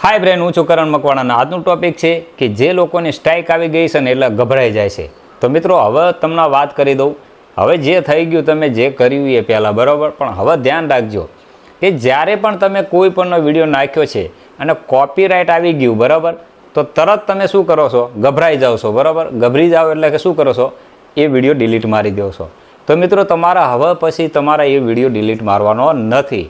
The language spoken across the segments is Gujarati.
હાય બ્રેન, હું છું કરણ મકવાણાના. આજનું ટોપિક છે કે જે લોકોને સ્ટ્રાઇક આવી ગઈ છે ને એટલે ગભરાઈ જાય છે. તો મિત્રો, હવે તમને વાત કરી દઉં. હવે જે થઈ ગયું તમે જે કર્યું એ પહેલાં બરાબર, પણ હવે ધ્યાન રાખજો કે જ્યારે પણ તમે કોઈ પણનો વિડીયો નાખ્યો છે અને કોપીરાઇટ આવી ગયું બરાબર, તો તરત તમે શું કરો છો? ગભરાઈ જાઓ છો બરાબર. ગભરી જાઓ એટલે કે શું કરો છો? એ વિડીયો ડિલીટ મારી દો છો. તો મિત્રો, તમારા હવે પછી તમારા એ વિડીયો ડિલીટ મારવાનો નથી.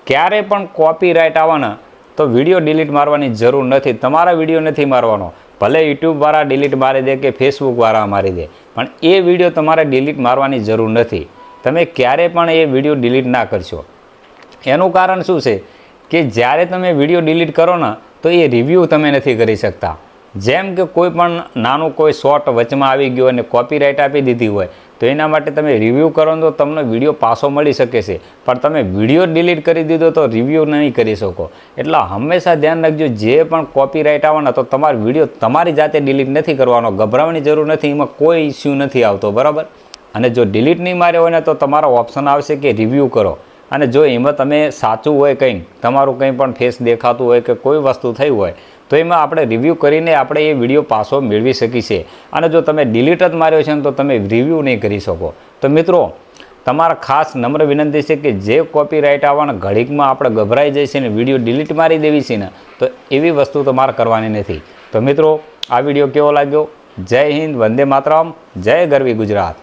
ક્યારે પણ કોપીરાઇટ આવવાના તો વિડીયો ડિલીટ મારવાની જરૂર નથી. તમારા વિડીયો નથી મારવાનો. ભલે યુટ્યુબવાળા ડિલીટ મારી દે કે ફેસબુકવાળા મારી દે, પણ એ વિડીયો તમારે ડિલીટ મારવાની જરૂર નથી. તમે ક્યારે પણ એ વિડીયો ડિલીટ ના કરશો. એનું કારણ શું છે કે જ્યારે તમે વિડીયો ડિલીટ કરો ને તો એ રિવ્યૂ તમે નથી કરી શકતા. જેમ કે કોઈ પણ નાનું કોઈ શોર્ટ વચમાં આવી ગયો અને કોપીરાઇટ આપી દીધી હોય તો એના માટે તમે રિવ્યૂ કરો તો તમને વિડીયો પાછો મળી શકે છે, પણ તમે વિડીયો ડિલીટ કરી દીધો તો રિવ્યૂ નહીં કરી શકો. એટલે હંમેશા ધ્યાન રાખજો, જે પણ કોપીરાઇટ આવવાના તો તમારો વિડીયો તમારી જાતે ડિલીટ નથી કરવાનો. ગભરાવાની જરૂર નથી, એમાં કોઈ ઇસ્યુ નથી આવતો બરાબર. અને જો ડિલીટ નહીં માર્યો હોય ને તો તમારો ઓપ્શન આવશે કે રિવ્યૂ કરો. અને જો એમાં તમે સાચું હોય કંઈ, તમારું કંઈ પણ ફેસ દેખાતું હોય કે કોઈ વસ્તુ થઈ હોય તો એમાં આપણે રિવ્યૂ કરીને આપણે એ વિડીયો પાછો મેળવી શકીએ છીએ. અને જો તમે ડિલીટ જ માર્યો છે ને તો તમે રિવ્યૂ નહીં કરી શકો. તો મિત્રો, તમારા ખાસ નમ્ર વિનંતી છે કે જે કોપીરાઇટ આવવાના ઘડીકમાં આપણે ગભરાઈ જઈએ છીએ ને વિડીયો ડિલીટ મારી દેવી છે ને, તો એવી વસ્તુ તમારે કરવાની નથી. તો મિત્રો, આ વિડીયો કેવો લાગ્યો? જય હિન્દ, વંદે માતરમ, જય ગરવી ગુજરાત.